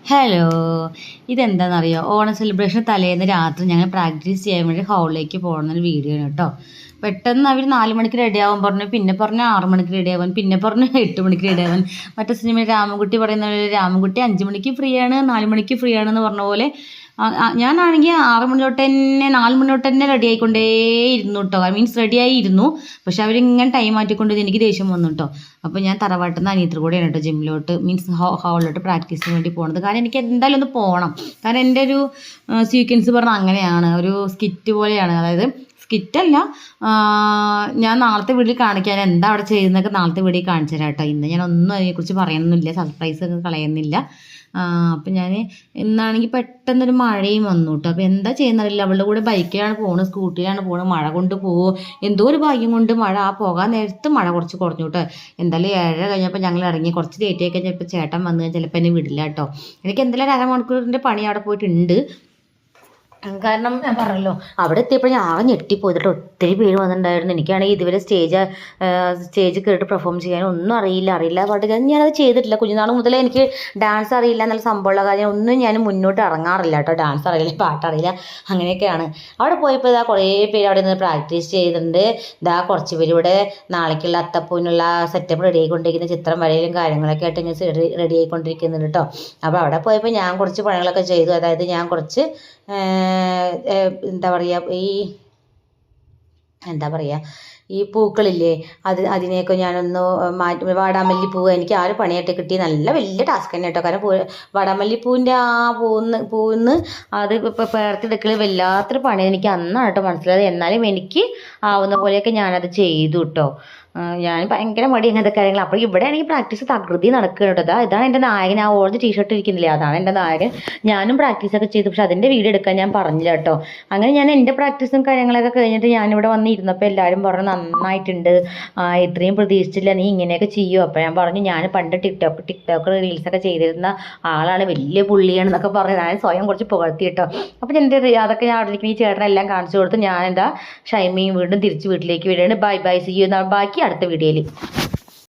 Hello, ഇതെന്താണെന്നറിയോ? Onam celebration തലേന്ന് രാത്രി ഞങ്ങൾ പ്രാക്ടീസ് ചെയ്യാൻ വേണ്ടി ഹാളിലേക്ക് പോകുന്നൊരു വീഡിയോ ആണ് കേട്ടോ. പെട്ടെന്ന് അവർ 4 മണിക്ക് റെഡിയാവാൻ പറഞ്ഞു, പിന്നെ പറഞ്ഞു 6 മണിക്ക് റെഡിയാവാൻ, പിന്നെ പറഞ്ഞു 8 മണിക്ക് റെഡിയാവാൻ. മറ്റേ സിനിമയിൽ രാമൻകുട്ടി പറയുന്ന രാമൻകുട്ടി 5 മണിക്ക് ഫ്രീ ആണ്, 4 മണിക്ക് ഫ്രീ ആണെന്ന് പറഞ്ഞ പോലെ ഞാനാണെങ്കിൽ 6 മണി തൊട്ട് തന്നെ 4 മണി തൊട്ട് തന്നെ റെഡി ആയിക്കൊണ്ടേ ഇരുന്നു കേട്ടോ. മീൻസ് റെഡിയായി ഇരുന്നു. പക്ഷെ അവരിങ്ങനെ ടൈം മാറ്റിക്കൊണ്ട് എനിക്ക് ദേഷ്യം വന്നു കേട്ടോ. അപ്പോൾ ഞാൻ തറവാട്ടിൽ നിന്ന് അനിയത്തി കൂടെയാണ് കേട്ടോ ജിമ്മിലോട്ട് മീൻസ് ഹാളിലോട്ട് പ്രാക്ടീസിന് വേണ്ടി പോകുന്നത്. കാരണം എനിക്ക് എന്തായാലും ഒന്ന് പോകണം. കാരണം എൻ്റെ ഒരു സീക്വൻസ് പറഞ്ഞാൽ അങ്ങനെയാണ്, ഒരു സ്കിറ്റ് പോലെയാണ്. അതായത് സ്കിറ്റല്ല, ഞാൻ നാളത്തെ വീഡിയോയിൽ കാണിക്കാൻ എന്താ അവിടെ ചെയ്യുന്നതൊക്കെ നാളത്തെ വീഡിയോയിൽ കാണിച്ചു തരാം കേട്ടോ. ഇന്ന് ഞാൻ ഒന്നും അതിനെക്കുറിച്ച് പറയുന്നില്ല, സർപ്രൈസ് ഒക്കെ കളയുന്നില്ല. അപ്പം ഞാൻ ഇന്നാണെങ്കിൽ പെട്ടെന്നൊരു മഴയും വന്നു കേട്ടോ. അപ്പോൾ എന്താ ചെയ്യുന്നറിയില്ല, അവളുടെ കൂടെ ബൈക്കിലാണ് പോകുന്നത്, സ്കൂട്ടിയിലാണ് പോകുന്നത്. മഴ കൊണ്ട് പോകുമോ എന്തോ ഒരു ഭാഗ്യം കൊണ്ട് മഴ പോകാൻ നേരത്ത് മഴ കുറച്ച് കുറഞ്ഞു കേട്ടോ. എന്തായാലും 7 കഴിഞ്ഞപ്പോൾ ഞങ്ങൾ ഇറങ്ങി. കുറച്ച് ലേറ്റ് ആയി കഴിഞ്ഞപ്പോൾ ചേട്ടൻ വന്ന് ചിലപ്പോൾ എന്നെ വിടില്ല കേട്ടോ. എനിക്ക് എന്തായാലും 1/2 മണിക്കൂറിൻ്റെ പണി അവിടെ പോയിട്ടുണ്ട്. കാരണം ഞാൻ പറഞ്ഞല്ലോ, അവിടെ എത്തിയപ്പോൾ ഞാൻ ആകെ ഞെട്ടിപ്പോയിട്ട് ഒത്തിരി പേര് വന്നിട്ടുണ്ടായിരുന്നു. എനിക്കാണെങ്കിൽ ഇതുവരെ സ്റ്റേജ് കയറിയിട്ട് പെർഫോം ചെയ്യാൻ ഒന്നും അറിയില്ല പാട്ട് ഞാനത് ചെയ്തിട്ടില്ല. കുഞ്ഞുനാൾ മുതലേ എനിക്ക് ഡാൻസ് അറിയില്ല എന്നുള്ള സംഭവമുള്ള കാര്യം ഒന്നും ഞാൻ മുന്നോട്ട് ഇറങ്ങാറില്ല കേട്ടോ. ഡാൻസ് അറിയില്ല, പാട്ടറിയില്ല, അങ്ങനെയൊക്കെയാണ്. അവിടെ പോയപ്പോൾ ഇതാ കുറേ പേര് അവിടെ നിന്ന് പ്രാക്ടീസ് ചെയ്തിട്ടുണ്ട്. ഇതാ കുറച്ച് പേര് ഇവിടെ നാളേക്കുള്ള അത്തപ്പൂവിനുള്ള സെറ്റപ്പ് റെഡി ആയിക്കൊണ്ടിരിക്കുന്ന ചിത്രം വരയിലും കാര്യങ്ങളൊക്കെ ആയിട്ട് ഇങ്ങനെ റെഡി ആയിക്കൊണ്ടിരിക്കുന്നുണ്ട് കേട്ടോ. അപ്പോൾ അവിടെ പോയപ്പോൾ ഞാൻ കുറച്ച് പണികളൊക്കെ ചെയ്തു. അതായത് ഞാൻ കുറച്ച് എന്താ പറയുക ഈ പൂക്കളില്ലേ, അതിനെയൊക്കെ ഞാനൊന്ന് മാറ്റി. വാടാമല്ലിപ്പൂവ് എനിക്ക് പണിയായിട്ട് കിട്ടി. നല്ല വലിയ ടാസ്ക് തന്നെ കേട്ടോ. കാരണം വാടാമല്ലിപ്പൂവിൻ്റെ പൂവിന്ന് അത് ഇപ്പോൾ പേർത്തെടുക്കൽ വല്ലാത്തൊരു പണി എനിക്ക് അന്നാണ് കേട്ടോ മനസ്സിലായത്. എന്നാലും എനിക്ക് ആവുന്ന പോലെയൊക്കെ ഞാനത് ചെയ്തു കേട്ടോ. ഞാൻ ഭയങ്കര മടി അങ്ങനത്തെ കാര്യങ്ങൾ. അപ്പോൾ ഇവിടെ ആണെങ്കിൽ പ്രാക്ടീസ് തകൃതി നടക്കുകയാണ് കേട്ടോ. ഇതാണ് എൻ്റെ നായകൻ. ആ ഓറഞ്ച് ടീഷർട്ട് ഇരിക്കുന്നില്ലേ, അതാണ് എൻ്റെ നായകൻ. ഞാനും പ്രാക്ടീസൊക്കെ ചെയ്തു, പക്ഷെ അതിൻ്റെ വീഡിയോ എടുക്കാൻ ഞാൻ പറഞ്ഞില്ല കേട്ടോ. അങ്ങനെ ഞാൻ എൻ്റെ പ്രാക്ടീസും കാര്യങ്ങളൊക്കെ കഴിഞ്ഞിട്ട് ഞാനിവിടെ വന്ന് ഇരുന്നപ്പോൾ എല്ലാവരും പറഞ്ഞു നന്നായിട്ടുണ്ട്, ഇത്രയും പ്രതീക്ഷിച്ചില്ല, നീ ഇങ്ങനെയൊക്കെ ചെയ്യും. അപ്പോൾ ഞാൻ പറഞ്ഞു ഞാൻ പണ്ട് ടിക്ടോക്ക് റീൽസൊക്കെ ചെയ്തിരുന്ന ആളാണ്, വലിയ പുള്ളിയാണെന്നൊക്കെ പറഞ്ഞ് ഞാൻ സ്വയം കുറച്ച് പുകഴ്ത്തി കേട്ടോ. അപ്പോൾ എൻ്റെ അതൊക്കെ ഞാൻ അവിടെ ഈ ചേട്ടനെല്ലാം കാണിച്ചു കൊടുത്ത് ഞാൻ എന്താ ഷൈമിയും വീണ്ടും തിരിച്ച് വീട്ടിലേക്ക് വിടുകയാണ്. Bye bye, see you. ബാക്കി അടുത്ത വീഡിയോയിൽ.